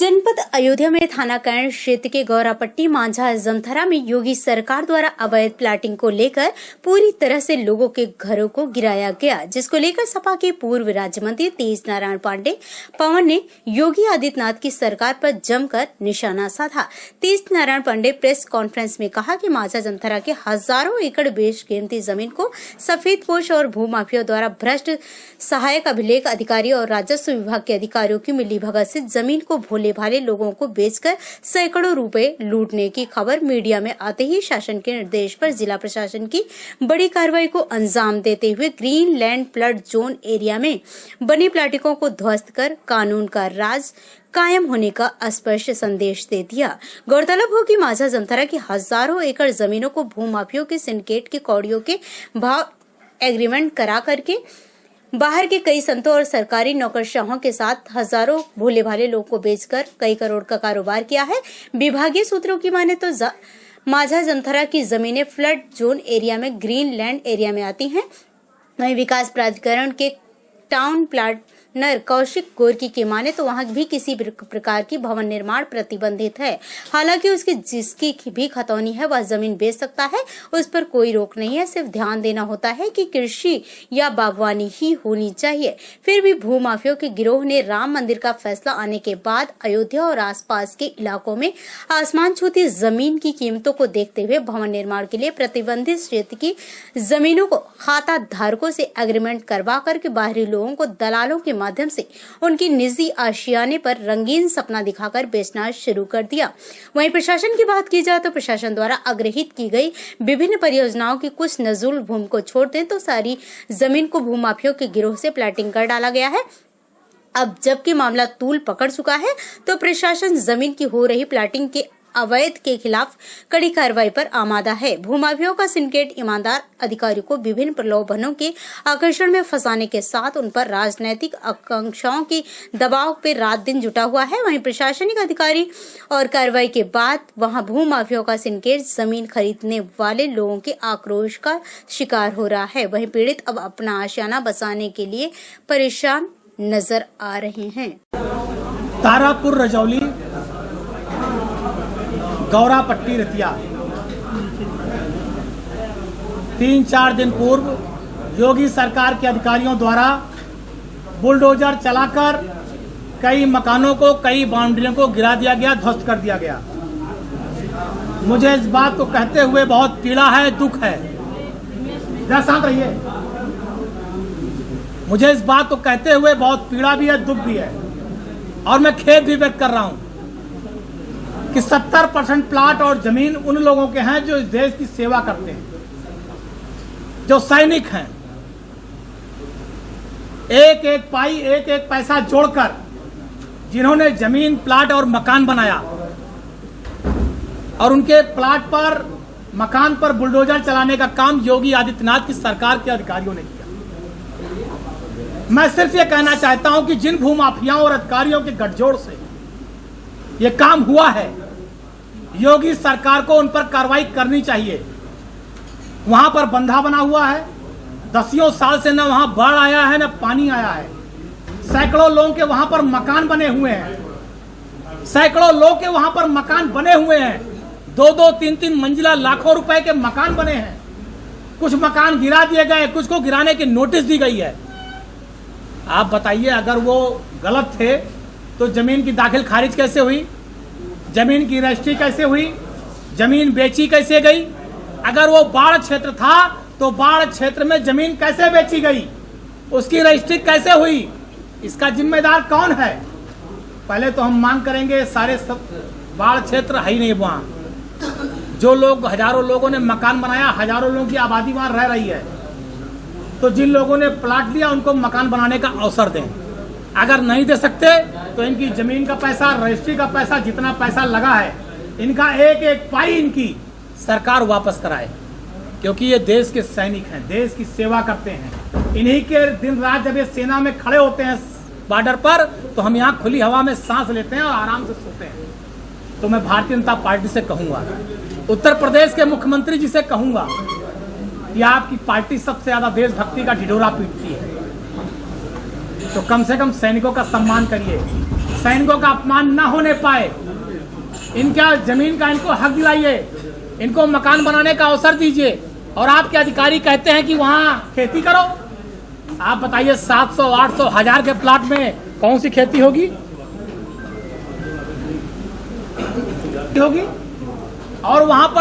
जनपद अयोध्या में थाना कैंट क्षेत्र के गौरापट्टी मांझा जमथरा में योगी सरकार द्वारा अवैध प्लाटिंग को लेकर पूरी तरह से लोगों के घरों को गिराया गया, जिसको लेकर सपा के पूर्व राज्य मंत्री तेज नारायण पांडे पवन ने योगी आदित्यनाथ की सरकार पर जमकर निशाना साधा। तेज नारायण पांडे प्रेस कॉन्फ्रेंस में कहा कि मांझा जमथरा के हजारों एकड़ बेशकीमती जमीन को सफेदपोश और भूमाफियों द्वारा भ्रष्ट सहायक अभिलेख अधिकारी और राजस्व विभाग के अधिकारियों की मिलीभगत से जमीन को भोले भाले लोगों को बेचकर सैकड़ों रुपए लूटने की खबर मीडिया में आते ही शासन के निर्देश पर जिला प्रशासन की बड़ी कार्रवाई को अंजाम देते हुए green land flood zone area में बनी प्लाटिकों को ध्वस्त कर कानून का राज कायम होने का स्पष्ट संदेश दे दिया। गौरतलब हो कि मांझा जमथरा की हजारों एकड़ जमीनों को भूमाफियों के सिंडिकेट के कौड़ियों के भाव एग्रीमेंट करा करके बाहर के कई संतों और सरकारी नौकरशाहों के साथ हजारों भोले भाले लोगों को बेचकर कई करोड़ का कारोबार किया है। विभागीय सूत्रों की माने तो मांझा जमथरा की जमीनें फ्लड जोन एरिया में ग्रीन लैंड एरिया में आती हैं। वहीं विकास प्राधिकरण के टाउन प्लानर कौशिक गोरकी की माने तो वहां भी किसी प्रकार की भवन निर्माण प्रतिबंधित है। हालांकि उसकी जिसकी भी खतौनी है वह जमीन बेच सकता है, उस पर कोई रोक नहीं है। सिर्फ ध्यान देना होता है कि कृषि या बागवानी ही होनी चाहिए। फिर भी भूमाफियों के गिरोह ने राम मंदिर का फैसला आने के बाद अयोध्या और आसपास के इलाकों में आसमान छूती जमीन की कीमतों को देखते हुए भवन निर्माण के लिए प्रतिबंधित क्षेत्र की जमीनों को खाता धारकों से एग्रीमेंट करवा करके बाहरी लोगों को दलालों के माध्यम से उनकी निजी आशियाने पर रंगीन सपना दिखाकर बेचना शुरू कर दिया। वहीं प्रशासन की बात की जाए तो प्रशासन द्वारा अग्रहित की गई विभिन्न परियोजनाओं की कुछ नजूल भूमि को छोड़ दें तो सारी जमीन को भूमाफियों के गिरोह से प्लाटिंग कर डाला गया है। अब जबकि मामला तूल पकड़ चुका है तो प्रशासन जमीन की हो रही प्लाटिंग के अवैध के खिलाफ कड़ी कार्रवाई पर आमादा है। भूमाफियों का सिंडिकेट ईमानदार अधिकारियों को विभिन्न प्रलोभनों के आकर्षण में फंसाने के साथ उन पर राजनैतिक आकांक्षाओं के दबाव पर रात दिन जुटा हुआ है। वहीं प्रशासनिक अधिकारी और कार्रवाई के बाद वहां भूमाफियों का सिंडिकेट जमीन खरीदने वाले लोगों के आक्रोश का शिकार हो रहा है। वहीं पीड़ित अब अपना आशियाना बचाने के लिए परेशान नजर आ रहे हैं। तारापुर रजौली गौरापट्टी रतिया 3-4 दिन पूर्व योगी सरकार के अधिकारियों द्वारा बुलडोजर चलाकर कई मकानों को, कई बाउंड्रियों को गिरा दिया गया, ध्वस्त कर दिया गया। मुझे इस बात को कहते हुए बहुत पीड़ा है, दुख है। जरा शांत रहिए। मुझे इस बात को कहते हुए बहुत पीड़ा भी है, दुख भी है और मैं खेद भी व्यक्त कर रहा हूं कि 70% प्लाट और जमीन उन लोगों के हैं जो इस देश की सेवा करते हैं, जो सैनिक हैं। एक एक पाई, एक एक पैसा जोड़कर जिन्होंने जमीन, प्लाट और मकान बनाया और उनके प्लाट पर, मकान पर बुलडोजर चलाने का काम योगी आदित्यनाथ की सरकार के अधिकारियों ने किया। मैं सिर्फ ये कहना चाहता हूं कि जिन भूमाफियाओं और अधिकारियों के गठजोड़ से ये काम हुआ है, योगी सरकार को उन पर कार्रवाई करनी चाहिए। वहां पर बंधा बना हुआ है, दसियों साल से न वहां बाढ़ आया है न पानी आया है। सैकड़ों लोगों के वहां पर मकान बने हुए हैं, सैकड़ों लोग के वहां पर मकान बने हुए हैं। 2-2, 3-3 मंजिला लाखों रुपए के मकान बने हैं। कुछ मकान गिरा दिए गए, कुछ को गिराने की नोटिस दी गई है। आप बताइए, अगर वो गलत थे तो जमीन की दाखिल खारिज कैसे हुई? जमीन की रजिस्ट्री कैसे हुई? जमीन बेची कैसे गई? अगर वो बाढ़ क्षेत्र था तो बाढ़ क्षेत्र में जमीन कैसे बेची गई? उसकी रजिस्ट्री कैसे हुई? इसका जिम्मेदार कौन है? पहले तो हम मांग करेंगे, सारे सब बाढ़ क्षेत्र है ही नहीं वहां। जो लोग, हजारों लोगों ने मकान बनाया, हजारों लोगों की आबादी वहां रह रही है, तो जिन लोगों ने प्लाट लिया उनको मकान बनाने का अवसर दें। अगर नहीं दे सकते तो इनकी जमीन का पैसा, रजिस्ट्री का पैसा, जितना पैसा लगा है, इनका एक एक पाई इनकी सरकार वापस कराए, क्योंकि ये देश के सैनिक हैं, देश की सेवा करते हैं। इन्हीं के दिन रात जब ये सेना में खड़े होते हैं बॉर्डर पर, तो हम यहाँ खुली हवा में सांस लेते हैं और आराम से सोते हैं। तो मैं भारतीय जनता पार्टी से कहूंगा, उत्तर प्रदेश के मुख्यमंत्री जी से कहूंगा कि आपकी पार्टी सबसे ज्यादा देशभक्ति का ढिढोरा पीटती है, तो कम से कम सैनिकों का सम्मान करिए, सैनिकों का अपमान न होने पाए, इनका जमीन का इनको हक दिलाइए, इनको मकान बनाने का अवसर दीजिए। और आपके अधिकारी कहते हैं कि वहां खेती करो। आप बताइए 700, 800, 1000 के प्लाट में कौन सी खेती होगी? और वहां पर